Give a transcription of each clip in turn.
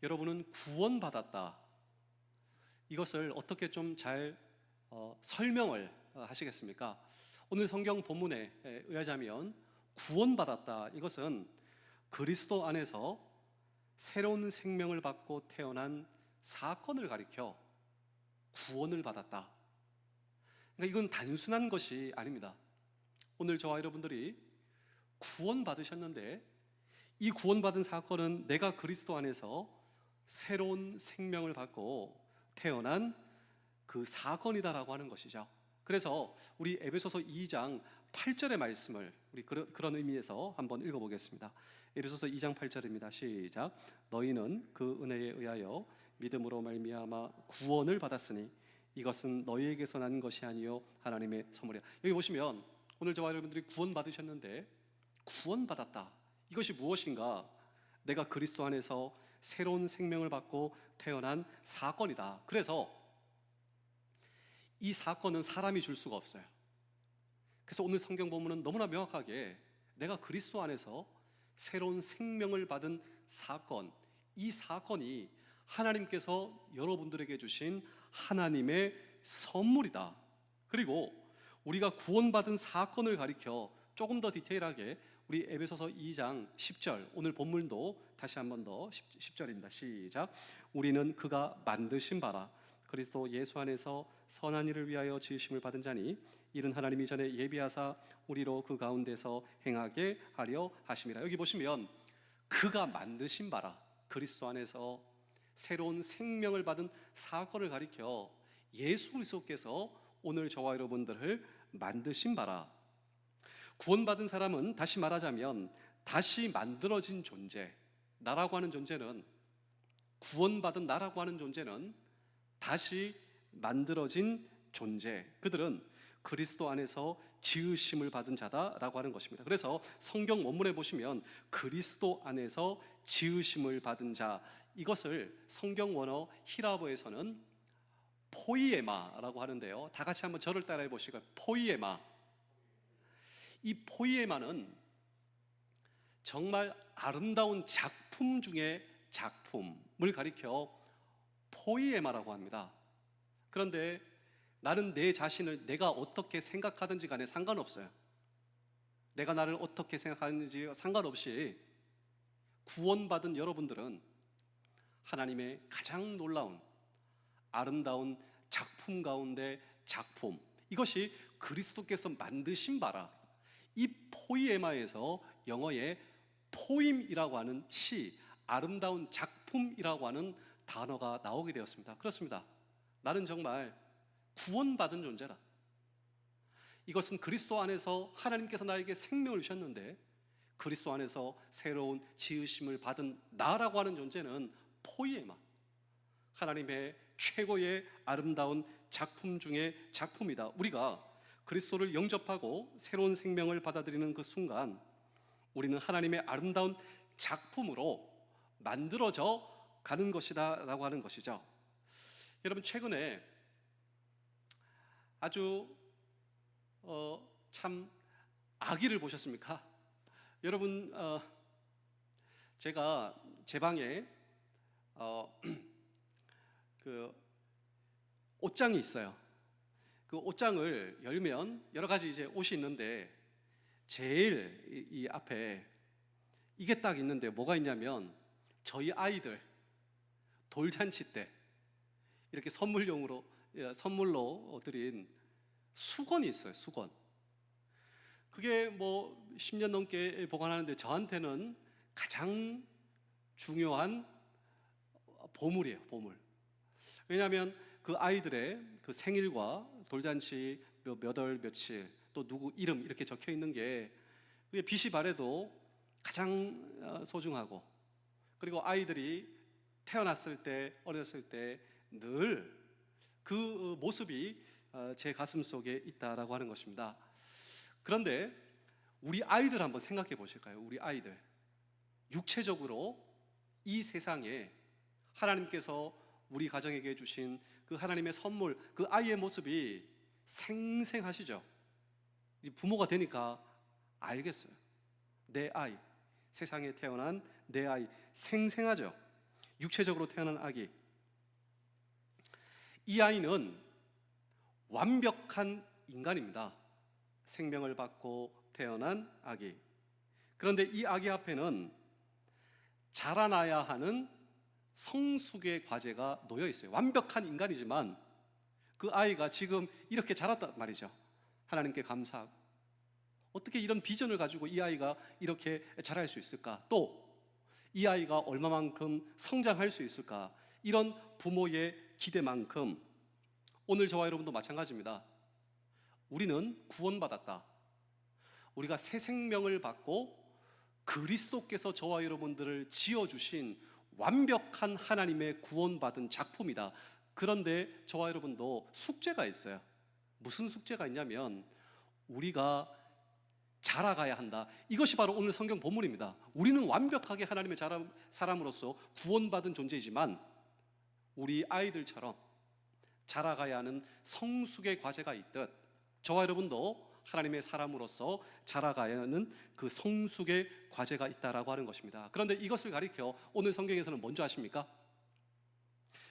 여러분은 구원받았다. 이것을 어떻게 좀 잘 설명을 하시겠습니까? 오늘 성경 본문에 의하자면 구원받았다. 이것은 그리스도 안에서 새로운 생명을 받고 태어난 사건을 가리켜 구원을 받았다. 그러니까 이건 단순한 것이 아닙니다. 오늘 저와 여러분들이 구원받으셨는데 이 구원받은 사건은 내가 그리스도 안에서 새로운 생명을 받고 태어난 그 사건이다라고 하는 것이죠. 그래서 우리 에베소서 2장 8절의 말씀을 우리 그런 의미에서 한번 읽어보겠습니다. 에베소서 2장 8절입니다. 시작. 너희는 그 은혜에 의하여 믿음으로 말미암아 구원을 받았으니 이것은 너희에게서 난 것이 아니요 하나님의 선물이야. 여기 보시면 오늘 저와 여러분들이 구원받으셨는데 구원받았다. 이것이 무엇인가? 내가 그리스도 안에서 새로운 생명을 받고 태어난 사건이다. 그래서 이 사건은 사람이 줄 수가 없어요. 그래서 오늘 성경 본문은 너무나 명확하게 내가 그리스도 안에서 새로운 생명을 받은 사건, 이 사건이 하나님께서 여러분들에게 주신 하나님의 선물이다. 그리고 우리가 구원받은 사건을 가리켜 조금 더 디테일하게 우리 에베소서 2장 10절, 오늘 본문도 다시 한 번 더 10절입니다. 시작. 우리는 그가 만드신 바라 그리스도 예수 안에서 선한 일을 위하여 지으심을 받은 자니 이는 하나님이 전에 예비하사 우리로 그 가운데서 행하게 하려 하심이라. 여기 보시면 그가 만드신 바라 그리스도 안에서 새로운 생명을 받은 사건을 가리켜 예수 그리스도께서 오늘 저와 여러분들을 만드신 바라. 구원받은 사람은 다시 말하자면 다시 만들어진 존재, 나라고 하는 존재는, 구원받은 나라고 하는 존재는 다시 만들어진 존재, 그들은 그리스도 안에서 지으심을 받은 자다라고 하는 것입니다. 그래서 성경 원문에 보시면 그리스도 안에서 지으심을 받은 자, 이것을 성경 원어 히라보에서는 포이에마라고 하는데요, 다 같이 한번 저를 따라해 보시고 포이에마. 이 포이에마는 정말 아름다운 작품 중에 작품을 가리켜 포이에마라고 합니다. 그런데 나는 내 자신을 내가 어떻게 생각하든지 간에 상관없어요. 내가 나를 어떻게 생각하는지 상관없이 구원받은 여러분들은 하나님의 가장 놀라운 아름다운 작품 가운데 작품, 이것이 그리스도께서 만드신 바라. 이 포이에마에서 영어의 포임이라고 하는 시, 아름다운 작품이라고 하는 단어가 나오게 되었습니다. 그렇습니다. 나는 정말 구원받은 존재라. 이것은 그리스도 안에서 하나님께서 나에게 생명을 주셨는데 그리스도 안에서 새로운 지으심을 받은 나라고 하는 존재는 포이에마, 하나님의 최고의 아름다운 작품 중에 작품이다. 우리가 그리스도를 영접하고 새로운 생명을 받아들이는 그 순간 우리는 하나님의 아름다운 작품으로 만들어져 가는 것이다 라고 하는 것이죠. 여러분, 최근에 아주 참 아기를 보셨습니까? 여러분, 제가 제 방에 그 옷장이 있어요. 그 옷장을 열면 여러 가지 이제 옷이 있는데 제일 이 앞에 이게 딱 있는데 뭐가 있냐면 저희 아이들 돌잔치 때 이렇게 선물로 드린 수건이 있어요. 수건. 그게 뭐 10년 넘게 보관하는데 저한테는 가장 중요한 보물이에요. 보물. 왜냐하면 그 아이들의 그 생일과 돌잔치 몇 월 며칠 또 누구 이름 이렇게 적혀 있는 게 그게 빛이 바래도 가장 소중하고, 그리고 아이들이 태어났을 때 어렸을 때 늘 그 모습이 제 가슴 속에 있다라고 하는 것입니다. 그런데 우리 아이들 한번 생각해 보실까요? 우리 아이들 육체적으로 이 세상에 하나님께서 우리 가정에게 주신 그 하나님의 선물, 그 아이의 모습이 생생하시죠? 부모가 되니까 알겠어요. 내 아이, 세상에 태어난 내 아이 생생하죠? 육체적으로 태어난 아기. 이 아이는 완벽한 인간입니다. 생명을 받고 태어난 아기. 그런데 이 아기 앞에는 자라나야 하는 성숙의 과제가 놓여 있어요. 완벽한 인간이지만 그 아이가 지금 이렇게 자랐단 말이죠. 하나님께 감사하고, 어떻게 이런 비전을 가지고 이 아이가 이렇게 자랄 수 있을까? 또 이 아이가 얼마만큼 성장할 수 있을까? 이런 부모의 기대만큼 오늘 저와 여러분도 마찬가지입니다. 우리는 구원받았다. 우리가 새 생명을 받고 그리스도께서 저와 여러분들을 지어주신 완벽한 하나님의 구원받은 작품이다. 그런데 저와 여러분도 숙제가 있어요. 무슨 숙제가 있냐면 우리가 자라가야 한다. 이것이 바로 오늘 성경 본문입니다. 우리는 완벽하게 하나님의 사람으로서 구원받은 존재이지만 우리 아이들처럼 자라가야 하는 성숙의 과제가 있듯 저와 여러분도 하나님의 사람으로서 자라가야 하는 그 성숙의 과제가 있다라고 하는 것입니다. 그런데 이것을 가리켜 오늘 성경에서는 뭔지 아십니까?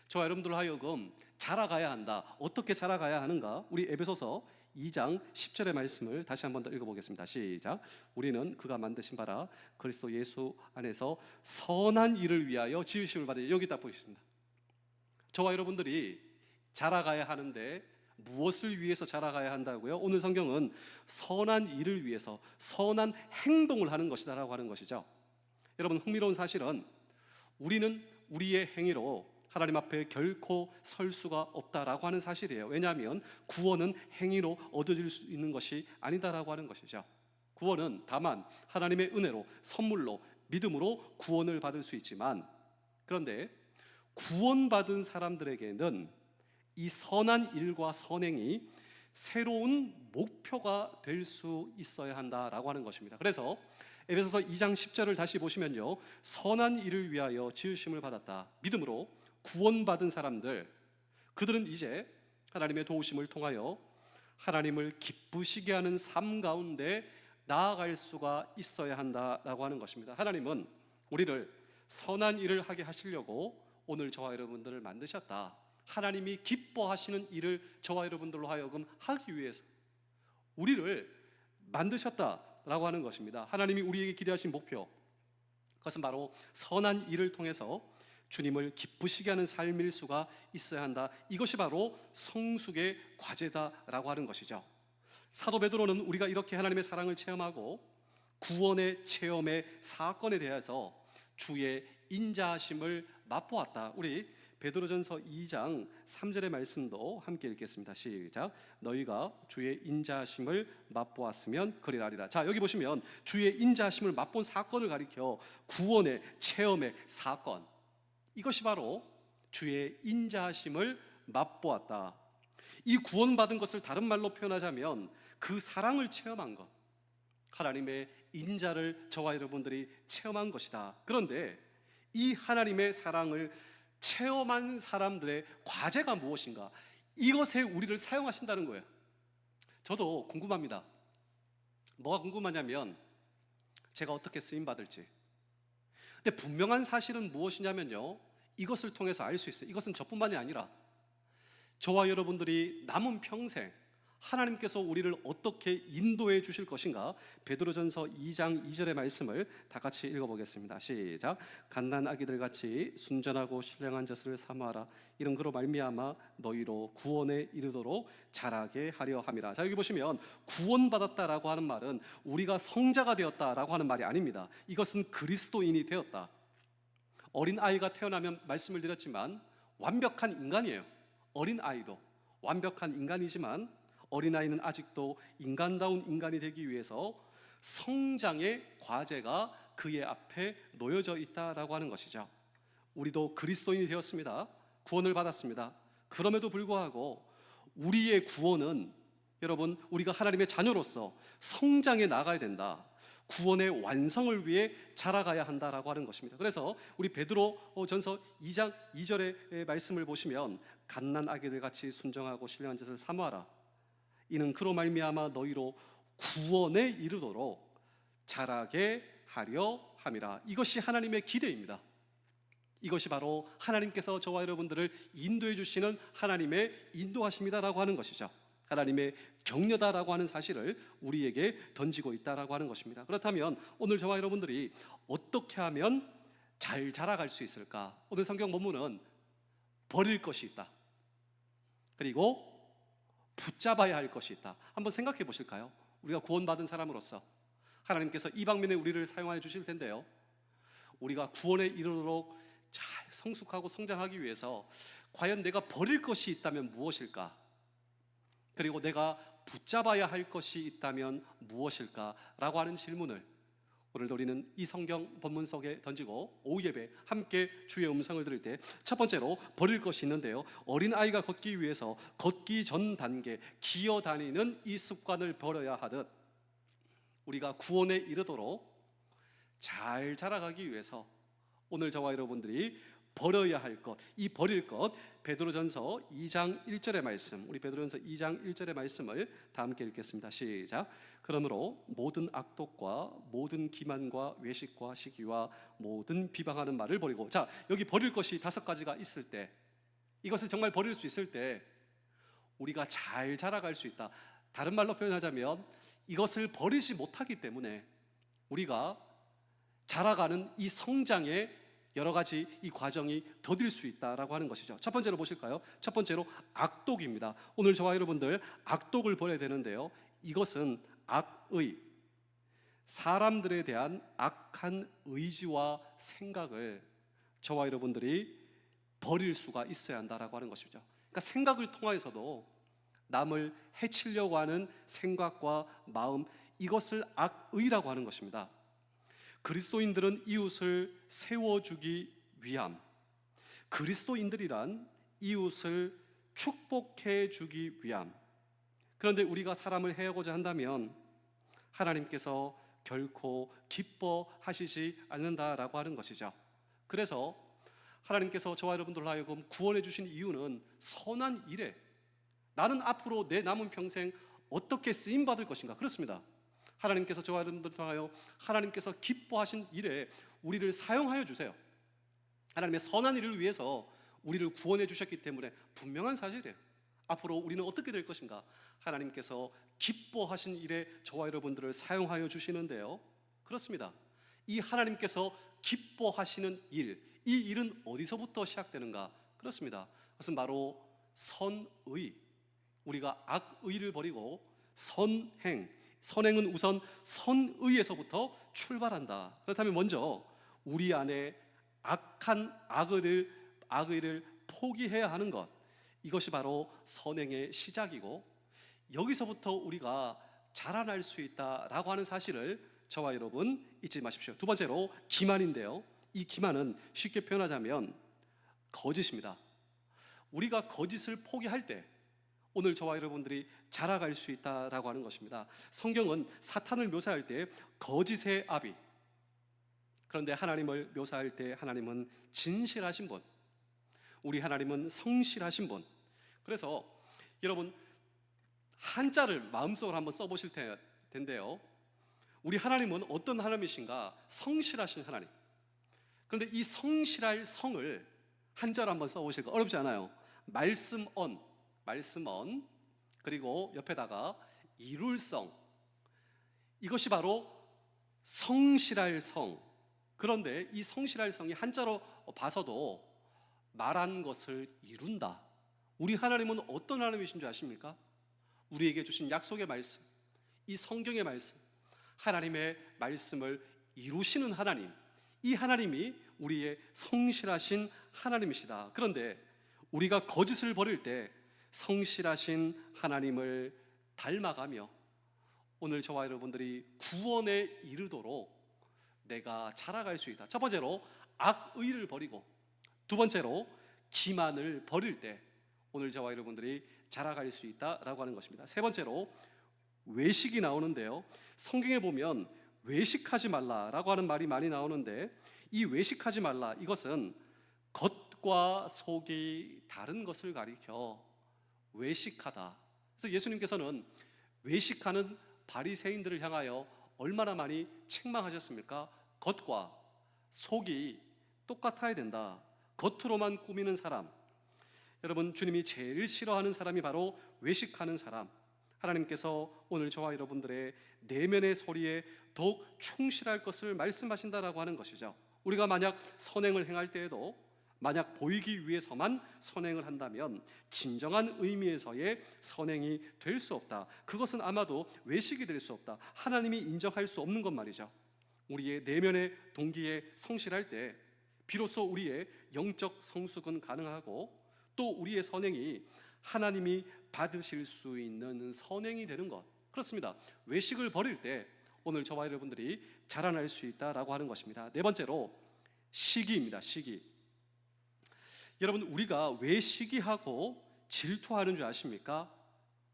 저와 여러분들로 하여금 자라가야 한다. 어떻게 자라가야 하는가? 우리 에베소서 2장 10절의 말씀을 다시 한번 더 읽어보겠습니다. 시작. 우리는 그가 만드신 바라 그리스도 예수 안에서 선한 일을 위하여 지으심을 받으니, 여기 딱 보겠습니다. 저와 여러분들이 자라가야 하는데 무엇을 위해서 자라가야 한다고요? 오늘 성경은 선한 일을 위해서 선한 행동을 하는 것이다 라고 하는 것이죠. 여러분, 흥미로운 사실은 우리는 우리의 행위로 하나님 앞에 결코 설 수가 없다라고 하는 사실이에요. 왜냐하면 구원은 행위로 얻어질 수 있는 것이 아니다라고 하는 것이죠. 구원은 다만 하나님의 은혜로, 선물로, 믿음으로 구원을 받을 수 있지만, 그런데 구원받은 사람들에게는 이 선한 일과 선행이 새로운 목표가 될 수 있어야 한다라고 하는 것입니다. 그래서 에베소서 2장 10절을 다시 보시면요, 선한 일을 위하여 지으심을 받았다. 믿음으로 구원받은 사람들, 그들은 이제 하나님의 도우심을 통하여 하나님을 기쁘시게 하는 삶 가운데 나아갈 수가 있어야 한다라고 하는 것입니다. 하나님은 우리를 선한 일을 하게 하시려고 오늘 저와 여러분들을 만드셨다. 하나님이 기뻐하시는 일을 저와 여러분들로 하여금 하기 위해서 우리를 만드셨다라고 하는 것입니다. 하나님이 우리에게 기대하신 목표, 그것은 바로 선한 일을 통해서 주님을 기쁘시게 하는 삶일 수가 있어야 한다. 이것이 바로 성숙의 과제다라고 하는 것이죠. 사도 베드로는 우리가 이렇게 하나님의 사랑을 체험하고 구원의 체험의 사건에 대해서 주의 인자하심을 맛보았다. 우리 베드로전서 2장 3절의 말씀도 함께 읽겠습니다. 시작. 너희가 주의 인자하심을 맛보았으면 그리라리라. 자, 여기 보시면 주의 인자하심을 맛본 사건을 가리켜 구원의 체험의 사건, 이것이 바로 주의 인자하심을 맛보았다. 이 구원받은 것을 다른 말로 표현하자면 그 사랑을 체험한 것, 하나님의 인자를 저와 여러분들이 체험한 것이다. 그런데 이 하나님의 사랑을 체험한 사람들의 과제가 무엇인가? 이것에 우리를 사용하신다는 거예요. 저도 궁금합니다. 뭐가 궁금하냐면 제가 어떻게 쓰임받을지. 근데 분명한 사실은 무엇이냐면요, 이것을 통해서 알 수 있어요. 이것은 저뿐만이 아니라 저와 여러분들이 남은 평생 하나님께서 우리를 어떻게 인도해 주실 것인가. 베드로전서 2장 2절의 말씀을 다 같이 읽어보겠습니다. 시작. 갓난 아기들 같이 순전하고 신령한 젖을 사모하라. 이런 그로 말미암아 너희로 구원에 이르도록 자라게 하려 함이라. 자, 여기 보시면 구원받았다라고 하는 말은 우리가 성자가 되었다라고 하는 말이 아닙니다. 이것은 그리스도인이 되었다. 어린 아이가 태어나면 말씀을 드렸지만 완벽한 인간이에요. 어린 아이도 완벽한 인간이지만 어린아이는 아직도 인간다운 인간이 되기 위해서 성장의 과제가 그의 앞에 놓여져 있다라고 하는 것이죠. 우리도 그리스도인이 되었습니다. 구원을 받았습니다. 그럼에도 불구하고 우리의 구원은, 여러분, 우리가 하나님의 자녀로서 성장해 나가야 된다. 구원의 완성을 위해 자라가야 한다라고 하는 것입니다. 그래서 우리 베드로전서 2장 2절의 말씀을 보시면 갓난 아기들 같이 순정하고 신령한 젖을 사모하라. 이는 그로 말미암아 너희로 구원에 이르도록 자라게 하려 함이라. 이것이 하나님의 기대입니다. 이것이 바로 하나님께서 저와 여러분들을 인도해 주시는 하나님의 인도하심이다라고 하는 것이죠. 하나님의 격려다라고 하는 사실을 우리에게 던지고 있다라고 하는 것입니다. 그렇다면 오늘 저와 여러분들이 어떻게 하면 잘 자라갈 수 있을까? 오늘 성경 본문은 버릴 것이 있다, 그리고 붙잡아야 할 것이 있다. 한번 생각해 보실까요? 우리가 구원받은 사람으로서 하나님께서 이 방면에 우리를 사용하여 주실 텐데요, 우리가 구원에 이르도록 잘 성숙하고 성장하기 위해서 과연 내가 버릴 것이 있다면 무엇일까? 그리고 내가 붙잡아야 할 것이 있다면 무엇일까? 라고 하는 질문을 오늘도 우리는 이 성경 본문 속에 던지고 오후 예배 함께 주의 음성을 들을 때 첫 번째로 버릴 것이 있는데요, 어린아이가 걷기 위해서 걷기 전 단계 기어다니는 이 습관을 버려야 하듯 우리가 구원에 이르도록 잘 자라가기 위해서 오늘 저와 여러분들이 버려야 할 것, 이 버릴 것, 베드로전서 2장 1절의 말씀, 우리 베드로전서 2장 1절의 말씀을 다 함께 읽겠습니다. 시작. 그러므로 모든 악독과 모든 기만과 외식과 시기와 모든 비방하는 말을 버리고. 자, 여기 버릴 것이 5가지가 있을 때, 이것을 정말 버릴 수 있을 때 우리가 잘 자라갈 수 있다. 다른 말로 표현하자면 이것을 버리지 못하기 때문에 우리가 자라가는 이 성장의 여러 가지 이 과정이 더딜 수 있다라고 하는 것이죠. 첫 번째로 보실까요? 첫 번째로 악독입니다. 오늘 저와 여러분들 악독을 버려야 되는데요, 이것은 악의, 사람들에 대한 악한 의지와 생각을 저와 여러분들이 버릴 수가 있어야 한다라고 하는 것이죠. 그러니까 생각을 통하여서도 남을 해치려고 하는 생각과 마음, 이것을 악의라고 하는 것입니다. 그리스도인들은 이웃을 세워주기 위함, 그리스도인들이란 이웃을 축복해주기 위함. 그런데 우리가 사람을 해하고자 한다면 하나님께서 결코 기뻐하시지 않는다라고 하는 것이죠. 그래서 하나님께서 저와 여러분들로 하여금 구원해 주신 이유는 선한 일에, 나는 앞으로 내 남은 평생 어떻게 쓰임받을 것인가, 그렇습니다. 하나님께서 저와 여러분들을 통하여 하나님께서 기뻐하신 일에 우리를 사용하여 주세요. 하나님의 선한 일을 위해서 우리를 구원해 주셨기 때문에 분명한 사실이에요. 앞으로 우리는 어떻게 될 것인가? 하나님께서 기뻐하신 일에 저와 여러분들을 사용하여 주시는데요, 그렇습니다. 이 하나님께서 기뻐하시는 일, 이 일은 어디서부터 시작되는가? 그렇습니다. 그것은 바로 선의, 우리가 악의를 버리고 선행, 선행은 우선 선의에서부터 출발한다. 그렇다면 먼저 우리 안에 악한 악의를 포기해야 하는 것, 이것이 바로 선행의 시작이고, 여기서부터 우리가 자라날 수 있다라고 하는 사실을 저와 여러분 잊지 마십시오. 두 번째로 기만인데요, 이 기만은 쉽게 표현하자면 거짓입니다. 우리가 거짓을 포기할 때 오늘 저와 여러분들이 자라갈 수 있다라고 하는 것입니다. 성경은 사탄을 묘사할 때 거짓의 아비, 그런데 하나님을 묘사할 때 하나님은 진실하신 분, 우리 하나님은 성실하신 분. 그래서 여러분 한자를 마음속으로 한번 써보실 텐데요, 우리 하나님은 어떤 하나님이신가? 성실하신 하나님. 그런데 이 성실할 성을 한자로 한번 써보실까? 어렵지 않아요. 말씀언, 그리고 옆에다가 이룰성, 이것이 바로 성실할 성. 그런데 이 성실할 성이 한자로 봐서도 말한 것을 이룬다. 우리 하나님은 어떤 하나님이신 줄 아십니까? 우리에게 주신 약속의 말씀, 이 성경의 말씀, 하나님의 말씀을 이루시는 하나님, 이 하나님이 우리의 성실하신 하나님이시다. 그런데 우리가 거짓을 버릴 때 성실하신 하나님을 닮아가며 오늘 저와 여러분들이 구원에 이르도록 내가 자라갈 수 있다. 첫 번째로 악의를 버리고, 두 번째로 기만을 버릴 때 오늘 저와 여러분들이 자라갈 수 있다라고 하는 것입니다. 세 번째로 외식이 나오는데요, 성경에 보면 외식하지 말라라고 하는 말이 많이 나오는데, 이 외식하지 말라, 이것은 겉과 속이 다른 것을 가리켜 외식하다. 그래서 예수님께서는 외식하는 바리새인들을 향하여 얼마나 많이 책망하셨습니까? 겉과 속이 똑같아야 된다. 겉으로만 꾸미는 사람, 여러분, 주님이 제일 싫어하는 사람이 바로 외식하는 사람. 하나님께서 오늘 저와 여러분들의 내면의 소리에 더욱 충실할 것을 말씀하신다라고 하는 것이죠. 우리가 만약 선행을 행할 때에도 만약 보이기 위해서만 선행을 한다면 진정한 의미에서의 선행이 될 수 없다. 그것은 아마도 외식이 될 수 없다. 하나님이 인정할 수 없는 것 말이죠. 우리의 내면의 동기에 성실할 때 비로소 우리의 영적 성숙은 가능하고 또 우리의 선행이 하나님이 받으실 수 있는 선행이 되는 것. 그렇습니다. 외식을 버릴 때 오늘 저와 여러분들이 자라날 수 있다라고 하는 것입니다. 네 번째로 시기입니다. 시기. 여러분, 우리가 왜 시기하고 질투하는 줄 아십니까?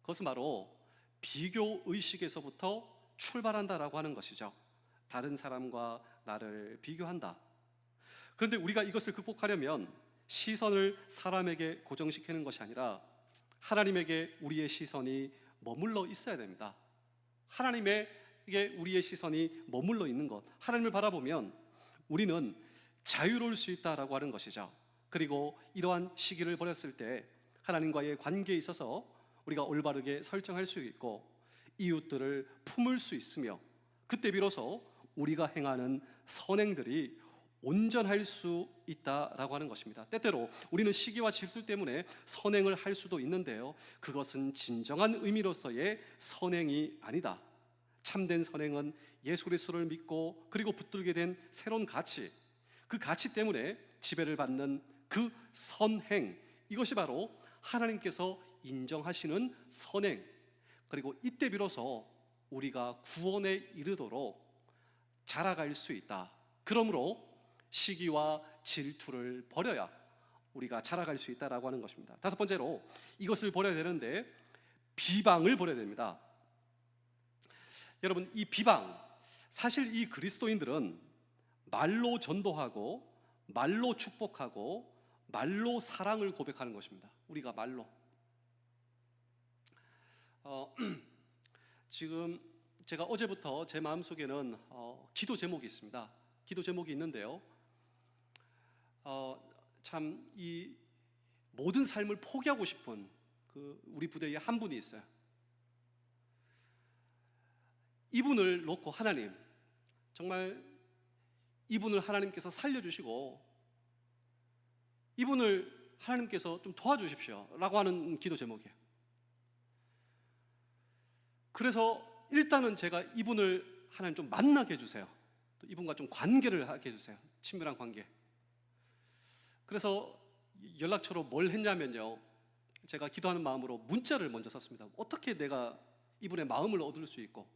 그것은 바로 비교 의식에서부터 출발한다라고 하는 것이죠. 다른 사람과 나를 비교한다. 그런데 우리가 이것을 극복하려면 시선을 사람에게 고정시키는 것이 아니라 하나님에게 우리의 시선이 머물러 있어야 됩니다. 하나님에게 우리의 시선이 머물러 있는 것, 하나님을 바라보면 우리는 자유로울 수 있다라고 하는 것이죠. 그리고 이러한 시기를 버렸을 때 하나님과의 관계에 있어서 우리가 올바르게 설정할 수 있고 이웃들을 품을 수 있으며 그때 비로소 우리가 행하는 선행들이 온전할 수 있다라고 하는 것입니다. 때때로 우리는 시기와 질투 때문에 선행을 할 수도 있는데요, 그것은 진정한 의미로서의 선행이 아니다. 참된 선행은 예수 그리스도를 믿고 그리고 붙들게 된 새로운 가치, 그 가치 때문에 지배를 받는 그 선행, 이것이 바로 하나님께서 인정하시는 선행. 그리고 이때 비로소 우리가 구원에 이르도록 자라갈 수 있다. 그러므로 시기와 질투를 버려야 우리가 자라갈 수 있다라고 하는 것입니다. 다섯 번째로 이것을 버려야 되는데 비방을 버려야 됩니다. 여러분, 이 비방, 사실 이 그리스도인들은 말로 전도하고 말로 축복하고 말로 사랑을 고백하는 것입니다. 우리가 말로 지금 제가 어제부터 제 마음속에는 기도 제목이 있습니다. 기도 제목이 있는데요, 참 이 모든 삶을 포기하고 싶은 그 우리 부대에 한 분이 있어요. 이분을 놓고 하나님, 정말 이분을 하나님께서 살려주시고 이분을 하나님께서 좀 도와주십시오 라고 하는 기도 제목이에요. 그래서 일단은 제가 이분을 하나님 좀 만나게 해주세요. 또 이분과 좀 관계를 하게 해주세요. 친밀한 관계. 그래서 연락처로 뭘 했냐면요, 제가 기도하는 마음으로 문자를 먼저 썼습니다. 어떻게 내가 이분의 마음을 얻을 수 있고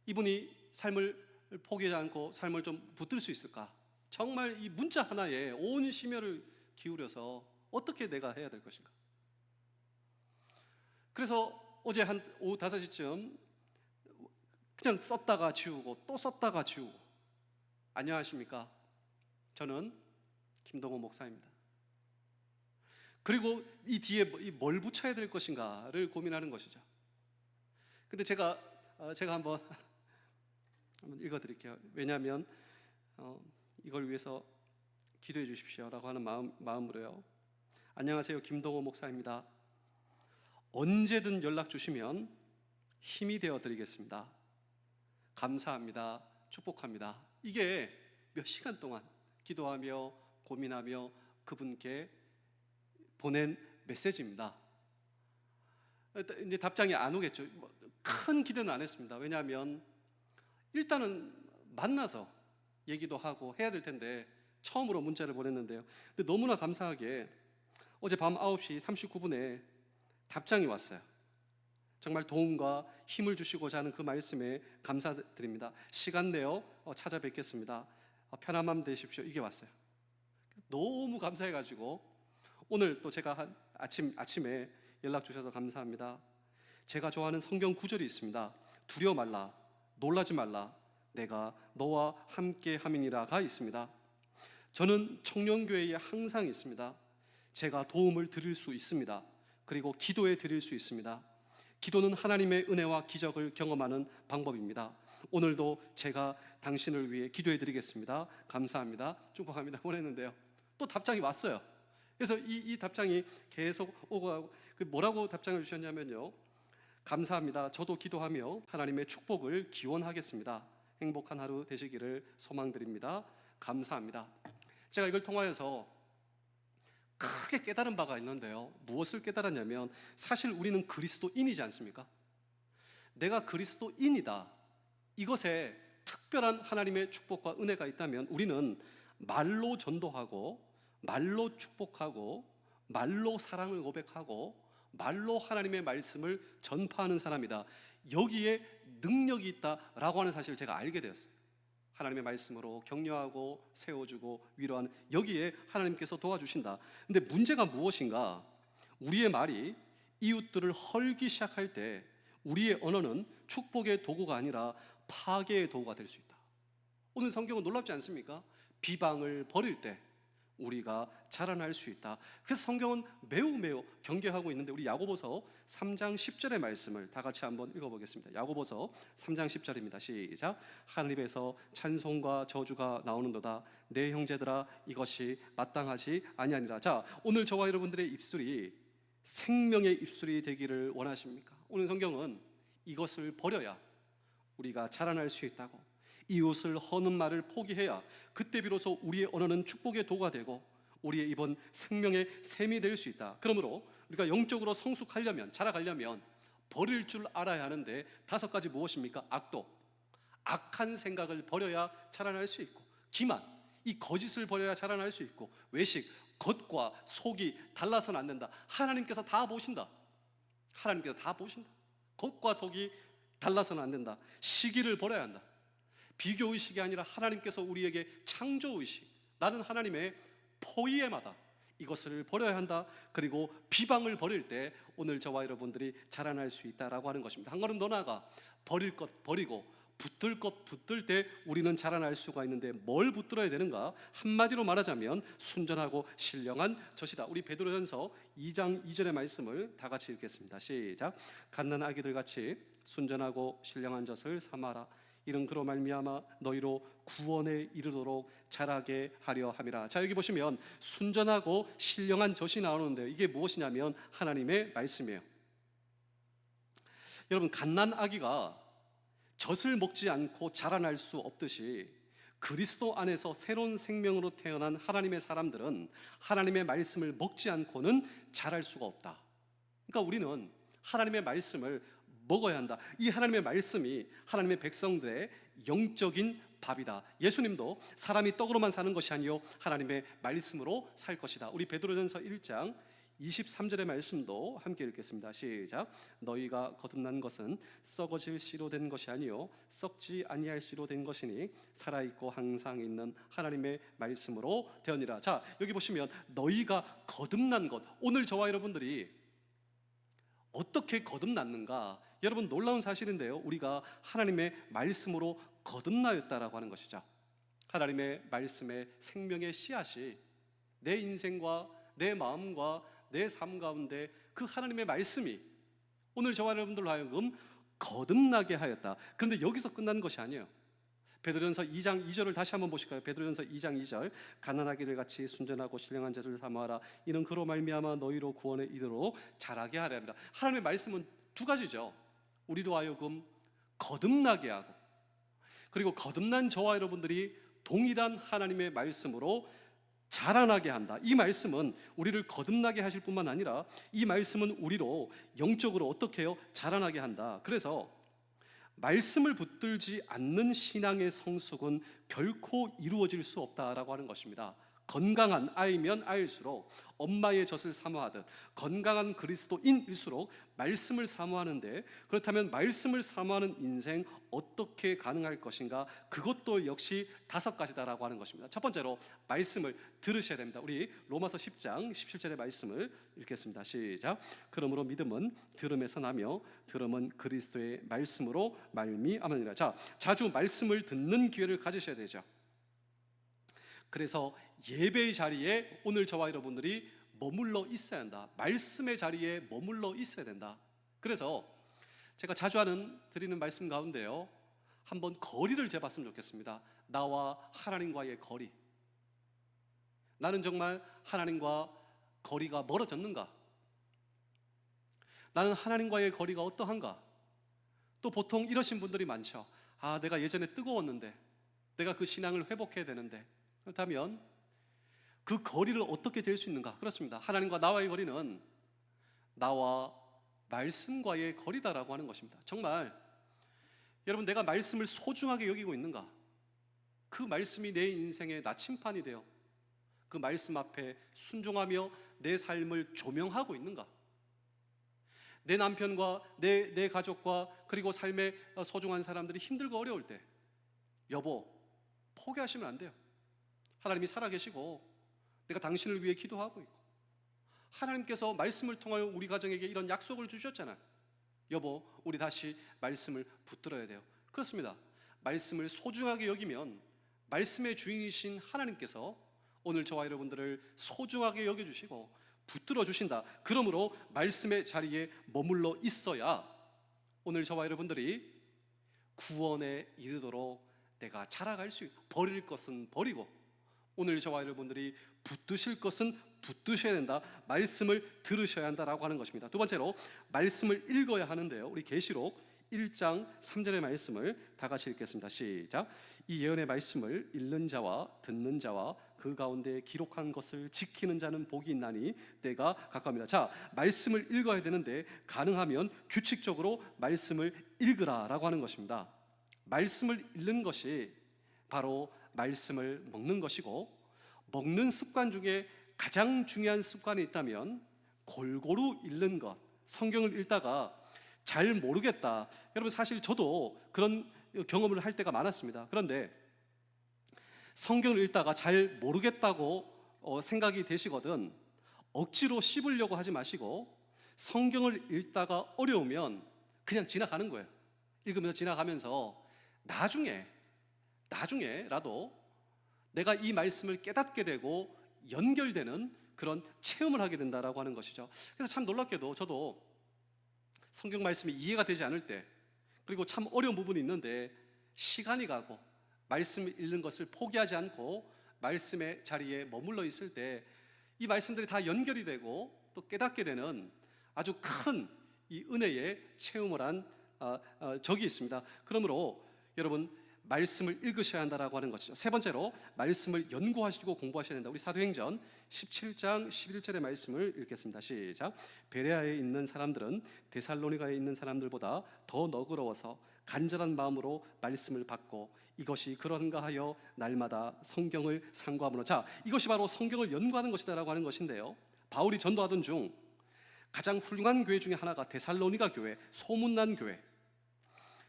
이분이 삶을 포기하지 않고 삶을 좀 붙들 수 있을까? 정말 이 문자 하나에 온 심혈을 기울여서 어떻게 내가 해야 될 것인가? 그래서 어제 한 오후 5시쯤 그냥 썼다가 지우고 또 썼다가 지우고, 안녕하십니까? 저는 김동호 목사입니다. 그리고 이 뒤에 뭘 붙여야 될 것인가를 고민하는 것이죠. 근데 제가 한번 읽어드릴게요. 왜냐하면 이걸 위해서 기도해 주십시오라고 하는 마음으로요. 안녕하세요, 김동호 목사입니다. 언제든 연락 주시면 힘이 되어 드리겠습니다. 감사합니다. 축복합니다. 이게 몇 시간 동안 기도하며 고민하며 그분께 보낸 메시지입니다. 이제 답장이 안 오겠죠. 큰 기대는 안 했습니다. 왜냐하면 일단은 만나서 얘기도 하고 해야 될 텐데 처음으로 문자를 보냈는데요. 근데 너무나 감사하게 어제 밤 9시 39분에 답장이 왔어요. 정말 도움과 힘을 주시고자 하는 그 말씀에 감사드립니다. 시간 내어 찾아뵙겠습니다. 편한 마음 되십시오. 이게 왔어요. 너무 감사해가지고 오늘 또 제가 아침에 연락 주셔서 감사합니다. 제가 좋아하는 성경 구절이 있습니다. 두려워 말라, 놀라지 말라, 내가 너와 함께 함이니라가 있습니다. 저는 청년교회에 항상 있습니다. 제가 도움을 드릴 수 있습니다. 그리고 기도해 드릴 수 있습니다. 기도는 하나님의 은혜와 기적을 경험하는 방법입니다. 오늘도 제가 당신을 위해 기도해 드리겠습니다. 감사합니다. 축복합니다. 보냈는데요, 또 답장이 왔어요. 그래서 이 답장이 계속 오고 가고, 뭐라고 답장을 주셨냐면요, 감사합니다. 저도 기도하며 하나님의 축복을 기원하겠습니다. 행복한 하루 되시기를 소망드립니다. 감사합니다. 제가 이걸 통하여서 크게 깨달은 바가 있는데요, 무엇을 깨달았냐면, 사실 우리는 그리스도인이지 않습니까? 내가 그리스도인이다, 이것에 특별한 하나님의 축복과 은혜가 있다면 우리는 말로 전도하고, 말로 축복하고, 말로 사랑을 고백하고, 말로 하나님의 말씀을 전파하는 사람이다, 여기에 능력이 있다라고 하는 사실을 제가 알게 되었어요. 하나님의 말씀으로 격려하고 세워주고 위로하는, 여기에 하나님께서 도와주신다. 근데 문제가 무엇인가? 우리의 말이 이웃들을 헐기 시작할 때 우리의 언어는 축복의 도구가 아니라 파괴의 도구가 될 수 있다. 오늘 성경은 놀랍지 않습니까? 비방을 버릴 때 우리가 자라날 수 있다. 그래서 성경은 매우 경계하고 있는데, 우리 야고보서 3장 10절의 말씀을 다 같이 한번 읽어보겠습니다. 야고보서 3장 10절입니다. 시작. 하늘에서 찬송과 저주가 나오는도다. 내 형제들아, 이것이 마땅하지 아니하니라. 자, 오늘 저와 여러분들의 입술이 생명의 입술이 되기를 원하십니까? 오늘 성경은 이것을 버려야 우리가 자라날 수 있다고, 이웃을 허는 말을 포기해야 그때 비로소 우리의 언어는 축복의 도가 되고 우리의 입은 생명의 샘이 될 수 있다. 그러므로 우리가 영적으로 성숙하려면, 자라가려면 버릴 줄 알아야 하는데, 5가지 무엇입니까? 악독, 악한 생각을 버려야 자라날 수 있고, 기만, 이 거짓을 버려야 자라날 수 있고, 외식, 겉과 속이 달라서는 안 된다. 하나님께서 다 보신다. 하나님께서 다 보신다. 겉과 속이 달라서는 안 된다. 시기를 버려야 한다. 비교의식이 아니라 하나님께서 우리에게 창조의식, 나는 하나님의 포이에마다, 이것을 버려야 한다. 그리고 비방을 버릴 때 오늘 저와 여러분들이 자라날 수 있다라고 하는 것입니다. 한 걸음 더 나아가 버릴 것 버리고 붙들 것 붙들 때 우리는 자라날 수가 있는데, 뭘 붙들어야 되는가? 한마디로 말하자면 순전하고 신령한 젖이다. 우리 베드로전서 2장 2절의 말씀을 다 같이 읽겠습니다. 시작. 갓난 아기들 같이 순전하고 신령한 젖을 삼아라. 이는 그로 말미암아 너희로 구원에 이르도록 자라게 하려 함이라. 자, 여기 보시면 순전하고 신령한 젖이 나오는데요, 이게 무엇이냐면 하나님의 말씀이에요. 여러분, 갓난 아기가 젖을 먹지 않고 자라날 수 없듯이, 그리스도 안에서 새로운 생명으로 태어난 하나님의 사람들은 하나님의 말씀을 먹지 않고는 자랄 수가 없다. 그러니까 우리는 하나님의 말씀을 먹어야 한다. 이 하나님의 말씀이 하나님의 백성들의 영적인 밥이다. 예수님도 사람이 떡으로만 사는 것이 아니요 하나님의 말씀으로 살 것이다. 우리 베드로전서 1장 23절의 말씀도 함께 읽겠습니다. 시작. 너희가 거듭난 것은 썩어질 씨로 된 것이 아니요 썩지 아니할 씨로 된 것이니 살아있고 항상 있는 하나님의 말씀으로 되었니라. 자, 여기 보시면 너희가 거듭난 것, 오늘 저와 여러분들이 어떻게 거듭났는가? 여러분, 놀라운 사실인데요, 우리가 하나님의 말씀으로 거듭나였다라고 하는 것이죠. 하나님의 말씀의 생명의 씨앗이 내 인생과 내 마음과 내 삶 가운데, 그 하나님의 말씀이 오늘 저와 여러분들로 하여금 거듭나게 하였다. 그런데 여기서 끝나는 것이 아니에요. 베드로전서 2장 2절을 다시 한번 보실까요? 베드로전서 2장 2절. 가난하기를 같이 순전하고 신령한 젖을 삼아라. 이는 그로 말미암아 너희로 구원에 이르도록 자라게 하려 합니다. 하나님의 말씀은 2가지죠. 우리로 하여금 거듭나게 하고, 그리고 거듭난 저와 여러분들이 동일한 하나님의 말씀으로 자라나게 한다. 이 말씀은 우리를 거듭나게 하실 뿐만 아니라 이 말씀은 우리로 영적으로 어떻게 해요? 자라나게 한다. 그래서 말씀을 붙들지 않는 신앙의 성숙은 결코 이루어질 수 없다라고 하는 것입니다. 건강한 아이면 아이일수록 엄마의 젖을 사모하듯 건강한 그리스도인일수록 말씀을 사모하는데, 그렇다면 말씀을 사모하는 인생 어떻게 가능할 것인가? 그것도 역시 5가지다라고 하는 것입니다. 첫 번째로 말씀을 들으셔야 됩니다. 우리 로마서 10장 17절의 말씀을 읽겠습니다. 시작. 그러므로 믿음은 들음에서 나며 들음은 그리스도의 말씀으로 말미암으니라. 자, 자주 말씀을 듣는 기회를 가지셔야 되죠. 그래서 예배의 자리에 오늘 저와 여러분들이 머물러 있어야 한다. 말씀의 자리에 머물러 있어야 된다. 그래서 제가 자주 드리는 말씀 가운데요, 한번 거리를 재봤으면 좋겠습니다. 나와 하나님과의 거리, 나는 정말 하나님과 거리가 멀어졌는가? 나는 하나님과의 거리가 어떠한가? 또 보통 이러신 분들이 많죠. 내가 예전에 뜨거웠는데, 내가 그 신앙을 회복해야 되는데. 그렇다면 그 거리를 어떻게 될 수 있는가? 그렇습니다. 하나님과 나와의 거리는 나와 말씀과의 거리다라고 하는 것입니다. 정말 여러분, 내가 말씀을 소중하게 여기고 있는가? 그 말씀이 내 인생의 나침판이 되어 그 말씀 앞에 순종하며 내 삶을 조명하고 있는가? 내 남편과 내 가족과 그리고 삶의 소중한 사람들이 힘들고 어려울 때, 여보, 포기하시면 안 돼요. 하나님이 살아계시고 내가 당신을 위해 기도하고 있고, 하나님께서 말씀을 통하여 우리 가정에게 이런 약속을 주셨잖아요. 여보, 우리 다시 말씀을 붙들어야 돼요. 그렇습니다. 말씀을 소중하게 여기면 말씀의 주인이신 하나님께서 오늘 저와 여러분들을 소중하게 여겨주시고 붙들어 주신다. 그러므로 말씀의 자리에 머물러 있어야 오늘 저와 여러분들이 구원에 이르도록 내가 자라갈 수 있고, 버릴 것은 버리고 오늘 저와 여러분들이 붙드실 것은 붙드셔야 된다. 말씀을 들으셔야 한다라고 하는 것입니다. 두 번째로 말씀을 읽어야 하는데요. 우리 계시록 1장 3절의 말씀을 다 같이 읽겠습니다. 시작. 이 예언의 말씀을 읽는 자와 듣는 자와 그 가운데 기록한 것을 지키는 자는 복이 있나니 때가 가까웁니다. 자, 말씀을 읽어야 되는데 가능하면 규칙적으로 말씀을 읽으라라고 하는 것입니다. 말씀을 읽는 것이 바로 말씀을 먹는 것이고, 먹는 습관 중에 가장 중요한 습관이 있다면 골고루 읽는 것. 성경을 읽다가 잘 모르겠다. 여러분, 사실 저도 그런 경험을 할 때가 많았습니다. 그런데 성경을 읽다가 잘 모르겠다고 생각이 되시거든 억지로 씹으려고 하지 마시고, 성경을 읽다가 어려우면 그냥 지나가는 거예요. 읽으면서 지나가면서 나중에라도 내가 이 말씀을 깨닫게 되고 연결되는 그런 체험을 하게 된다라고 하는 것이죠. 그래서 참 놀랍게도 저도 성경 말씀이 이해가 되지 않을 때, 그리고 참 어려운 부분이 있는데 시간이 가고 말씀을 읽는 것을 포기하지 않고 말씀의 자리에 머물러 있을 때 이 말씀들이 다 연결이 되고 또 깨닫게 되는 아주 큰 이 은혜의 체험을 한 적이 있습니다. 그러므로 여러분, 말씀을 읽으셔야 한다라고 하는 것이죠. 세 번째로 말씀을 연구하시고 공부하셔야 된다. 우리 사도행전 17장 11절의 말씀을 읽겠습니다. 시작. 베레아에 있는 사람들은 데살로니가에 있는 사람들보다 더 너그러워서 간절한 마음으로 말씀을 받고 이것이 그런가 하여 날마다 성경을 상고하므로. 자, 이것이 바로 성경을 연구하는 것이다라고 하는 것인데요, 바울이 전도하던 중 가장 훌륭한 교회 중에 하나가 데살로니가 교회, 소문난 교회.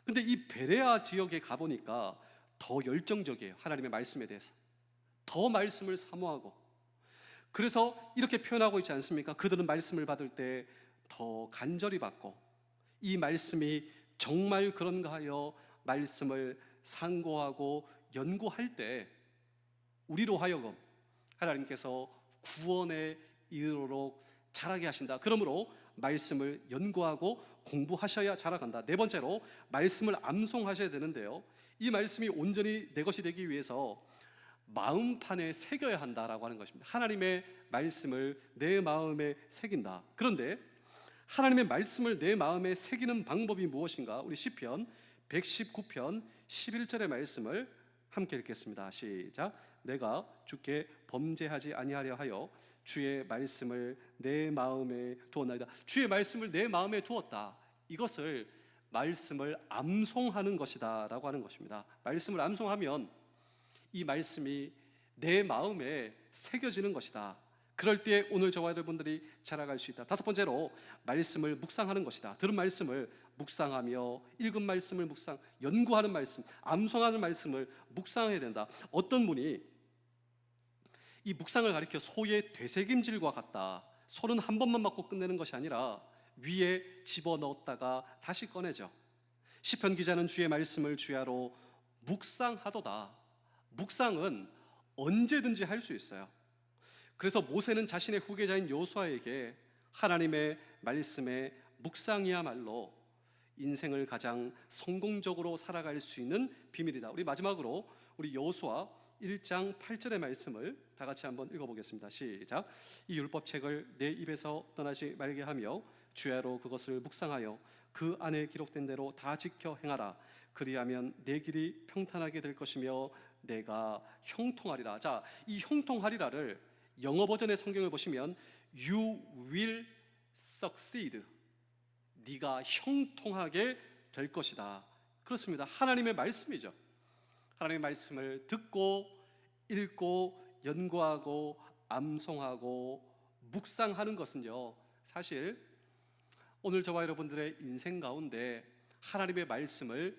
근데 이 베레아 지역에 가보니까 더 열정적이에요. 하나님의 말씀에 대해서 더 말씀을 사모하고, 그래서 이렇게 표현하고 있지 않습니까? 그들은 말씀을 받을 때 더 간절히 받고 이 말씀이 정말 그런가 하여 말씀을 상고하고 연구할 때 우리로 하여금 하나님께서 구원에 이르도록 자라게 하신다. 그러므로 말씀을 연구하고 공부하셔야 자라간다. 네 번째로 말씀을 암송하셔야 되는데요, 이 말씀이 온전히 내 것이 되기 위해서 마음판에 새겨야 한다라고 하는 것입니다. 하나님의 말씀을 내 마음에 새긴다. 그런데 하나님의 말씀을 내 마음에 새기는 방법이 무엇인가? 우리 시편 119편 11절의 말씀을 함께 읽겠습니다. 시작. 내가 주께 범죄하지 아니하려 하여 주의 말씀을 내 마음에 두었나이다. 주의 말씀을 내 마음에 두었다. 이것을 말씀을 암송하는 것이다 라고 하는 것입니다. 말씀을 암송하면 이 말씀이 내 마음에 새겨지는 것이다. 그럴 때 오늘 저와 여러분들이 자라갈 수 있다. 다섯 번째로 말씀을 묵상하는 것이다. 들은 말씀을 묵상하며 읽은 말씀을 연구하는 말씀, 암송하는 말씀을 묵상해야 된다. 어떤 분이 이 묵상을 가리켜 소의 되새김질과 같다. 소는 한 번만 맞고 끝내는 것이 아니라 위에 집어넣었다가 다시 꺼내죠. 시편 기자는 주의 말씀을 주야로 묵상하도다. 묵상은 언제든지 할 수 있어요. 그래서 모세는 자신의 후계자인 여호수아에게 하나님의 말씀에 묵상이야말로 인생을 가장 성공적으로 살아갈 수 있는 비밀이다. 우리 마지막으로 우리 여호수아 1장 8절의 말씀을 다 같이 한번 읽어보겠습니다. 시작. 이 율법책을 내 입에서 떠나지 말게 하며 주야로 그것을 묵상하여 그 안에 기록된 대로 다 지켜 행하라. 그리하면 내 길이 평탄하게 될 것이며 내가 형통하리라. 자, 이 형통하리라를 영어 버전의 성경을 보시면 You will succeed. 네가 형통하게 될 것이다. 그렇습니다. 하나님의 말씀이죠. 하나님의 말씀을 듣고 읽고 연구하고 암송하고 묵상하는 것은요, 사실 오늘 저와 여러분들의 인생 가운데 하나님의 말씀을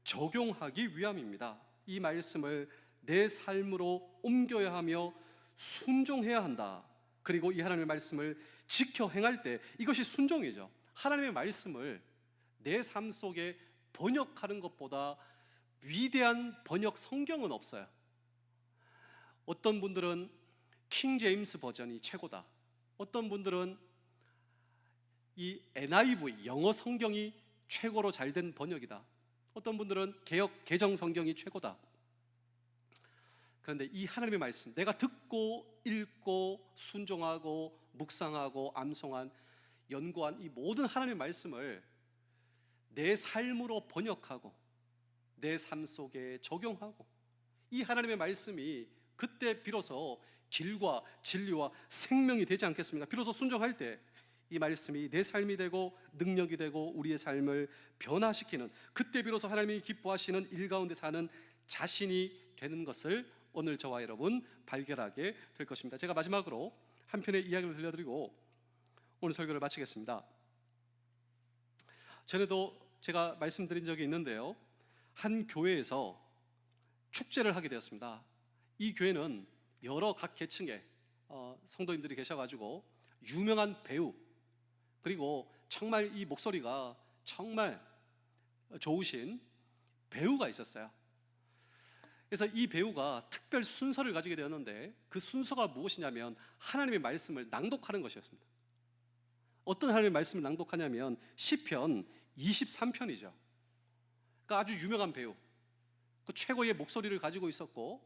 적용하기 위함입니다. 이 말씀을 내 삶으로 옮겨야 하며 순종해야 한다. 그리고 이 하나님의 말씀을 지켜 행할 때 이것이 순종이죠. 하나님의 말씀을 내 삶 속에 번역하는 것보다 위대한 번역 성경은 없어요. 어떤 분들은 킹 제임스 버전이 최고다. 어떤 분들은 이 NIV 영어 성경이 최고로 잘 된 번역이다. 어떤 분들은 개역 개정 성경이 최고다. 그런데 이 하나님의 말씀, 내가 듣고 읽고 순종하고 묵상하고 암송한 연구한 이 모든 하나님의 말씀을 내 삶으로 번역하고 내 삶 속에 적용하고 이 하나님의 말씀이 그때 비로소 길과 진리와 생명이 되지 않겠습니까? 비로소 순종할 때 이 말씀이 내 삶이 되고 능력이 되고 우리의 삶을 변화시키는, 그때 비로소 하나님이 기뻐하시는 일 가운데 사는 자신이 되는 것을 오늘 저와 여러분 발견하게 될 것입니다. 제가 마지막으로 한 편의 이야기를 들려드리고 오늘 설교를 마치겠습니다. 전에도 제가 말씀드린 적이 있는데요, 한 교회에서 축제를 하게 되었습니다. 이 교회는 여러 각 계층의 성도님들이 계셔가지고 유명한 배우, 그리고 정말 이 목소리가 정말 좋으신 배우가 있었어요. 그래서 이 배우가 특별 순서를 가지게 되었는데 그 순서가 무엇이냐면 하나님의 말씀을 낭독하는 것이었습니다. 어떤 하나님의 말씀을 낭독하냐면 시편 23편이죠. 그러니까 아주 유명한 배우, 그 최고의 목소리를 가지고 있었고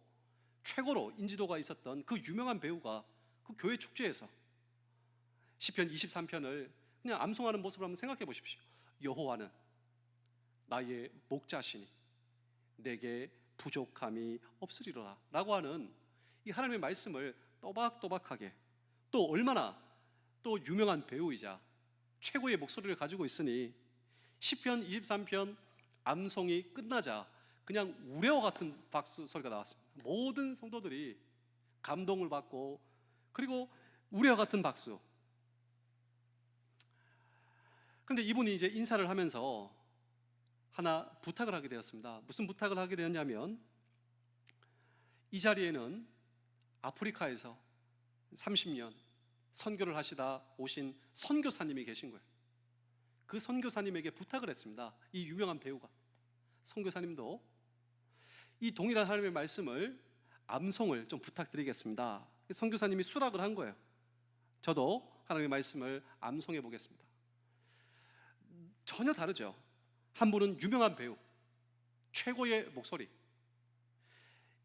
최고로 인지도가 있었던 그 유명한 배우가 그 교회 축제에서 시편 23편을 그냥 암송하는 모습을 한번 생각해 보십시오. 여호와는 나의 목자시니 내게 부족함이 없으리로라 라고 하는 이 하나님의 말씀을 또박또박하게, 또 얼마나 또 유명한 배우이자 최고의 목소리를 가지고 있으니 시편 23편 암송이 끝나자 그냥 우레와 같은 박수 소리가 나왔습니다. 모든 성도들이 감동을 받고 그리고 우레와 같은 박수. 근데 이분이 이제 인사를 하면서 하나 부탁을 하게 되었습니다. 무슨 부탁을 하게 되었냐면 이 자리에는 아프리카에서 30년 선교를 하시다 오신 선교사님이 계신 거예요. 그 선교사님에게 부탁을 했습니다. 이 유명한 배우가, 선교사님도 이 동일한 하나님의 말씀을 암송을 좀 부탁드리겠습니다. 선교사님이 수락을 한 거예요. 저도 하나님의 말씀을 암송해 보겠습니다. 전혀 다르죠. 한 분은 유명한 배우, 최고의 목소리.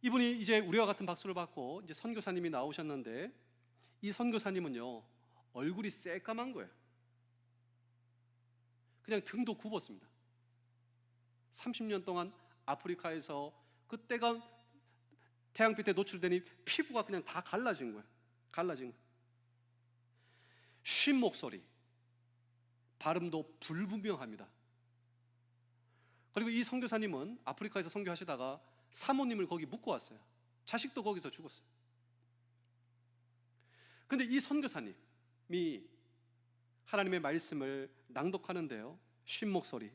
이분이 이제 우리와 같은 박수를 받고 이제 선교사님이 나오셨는데 이 선교사님은요 얼굴이 새까만 거예요. 그냥 등도 굽었습니다. 30년 동안 아프리카에서 그때가 태양빛에 노출되니 피부가 그냥 다 갈라진 거예요. 갈라진 거예요. 쉰 목소리, 발음도 불분명합니다. 그리고 이 선교사님은 아프리카에서 선교하시다가 사모님을 거기 묻고 왔어요. 자식도 거기서 죽었어요. 근데 이 선교사님이 하나님의 말씀을 낭독하는데요, 쉰 목소리,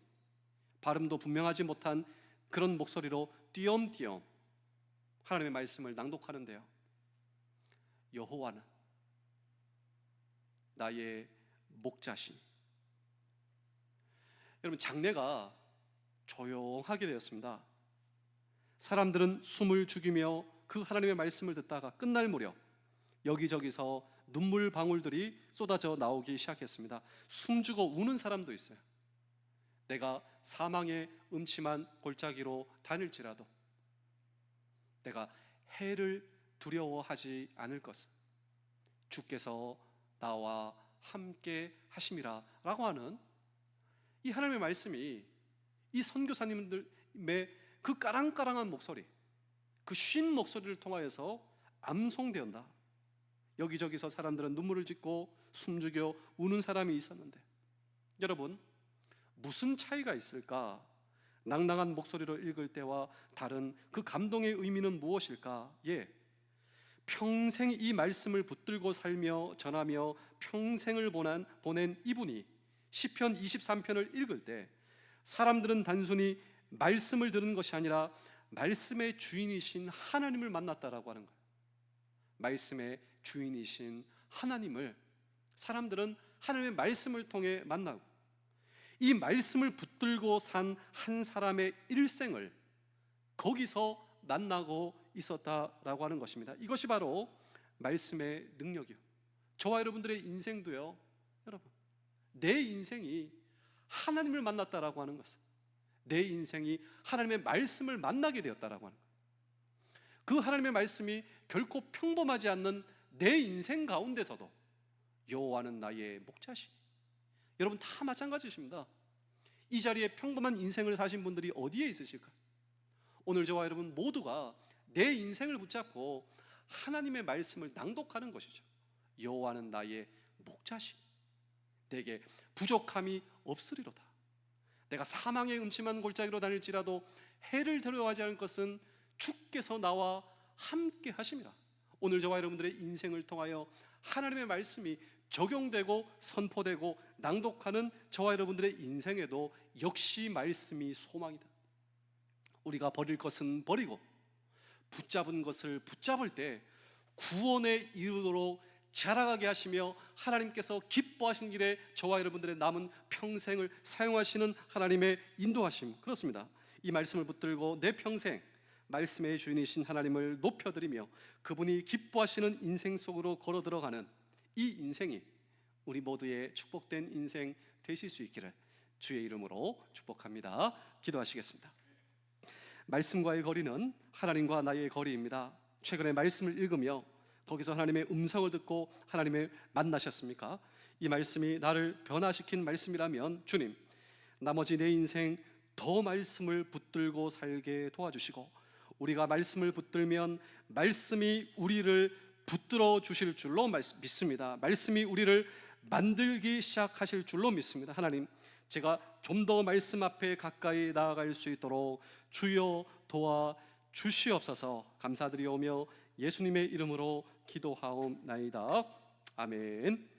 발음도 분명하지 못한 그런 목소리로 띄엄띄엄 하나님의 말씀을 낭독하는데요, 여호와는 나의 목자시니. 여러분, 장례가 조용하게 되었습니다. 사람들은 숨을 죽이며 그 하나님의 말씀을 듣다가 끝날 무렵 여기저기서 눈물 방울들이 쏟아져 나오기 시작했습니다. 숨죽어 우는 사람도 있어요. 내가 사망의 음침한 골짜기로 다닐지라도, 내가 해를 두려워하지 않을 것은 주께서 나와 함께 하심이라 라고 하는 이 하나님의 말씀이 이 선교사님들의 그 까랑까랑한 목소리, 그 쉰 목소리를 통하여서 암송되었다. 여기저기서 사람들은 눈물을 짓고 숨죽여 우는 사람이 있었는데, 여러분, 무슨 차이가 있을까? 낭낭한 목소리로 읽을 때와 다른 그 감동의 의미는 무엇일까? 평생 이 말씀을 붙들고 살며 전하며 평생을 보낸 이분이 시편 23편을 읽을 때 사람들은 단순히 말씀을 들은 것이 아니라 말씀의 주인이신 하나님을 만났다라고 하는 거예요. 말씀의 주인이신 하나님을 사람들은 하나님의 말씀을 통해 만나고, 이 말씀을 붙들고 산 한 사람의 일생을 거기서 만나고 있었다라고 하는 것입니다. 이것이 바로 말씀의 능력이요. 저와 여러분들의 인생도요, 여러분, 내 인생이 하나님을 만났다라고 하는 것은 내 인생이 하나님의 말씀을 만나게 되었다라고 하는 거예요. 그 하나님의 말씀이 결코 평범하지 않는 내 인생 가운데서도 여호와는 나의 목자시니, 여러분 다 마찬가지십니다. 이 자리에 평범한 인생을 사신 분들이 어디에 있으실까? 오늘 저와 여러분 모두가 내 인생을 붙잡고 하나님의 말씀을 낭독하는 것이죠. 여호와는 나의 목자시니 내게 부족함이 없으리로다. 내가 사망의 음침한 골짜기로 다닐지라도 해를 두려워하지 않을 것은 주께서 나와 함께 하심이라. 오늘 저와 여러분들의 인생을 통하여 하나님의 말씀이 적용되고 선포되고 낭독하는 저와 여러분들의 인생에도 역시 말씀이 소망이다. 우리가 버릴 것은 버리고 붙잡은 것을 붙잡을 때 구원에 이르도록 자라가게 하시며 하나님께서 기뻐하신 길에 저와 여러분들의 남은 평생을 사용하시는 하나님의 인도하심, 그렇습니다. 이 말씀을 붙들고 내 평생 말씀의 주인이신 하나님을 높여드리며 그분이 기뻐하시는 인생 속으로 걸어 들어가는 이 인생이 우리 모두의 축복된 인생 되실 수 있기를 주의 이름으로 축복합니다. 기도하시겠습니다. 말씀과의 거리는 하나님과 나의 거리입니다. 최근에 말씀을 읽으며 거기서 하나님의 음성을 듣고 하나님을 만나셨습니까? 이 말씀이 나를 변화시킨 말씀이라면 주님, 나머지 내 인생 더 말씀을 붙들고 살게 도와주시고, 우리가 말씀을 붙들면 말씀이 우리를 붙들어 주실 줄로 믿습니다. 말씀이 우리를 만들기 시작하실 줄로 믿습니다. 하나님, 제가 좀 더 말씀 앞에 가까이 나아갈 수 있도록 주여 도와 주시옵소서. 감사드리오며 예수님의 이름으로 기도하옵나이다. 아멘.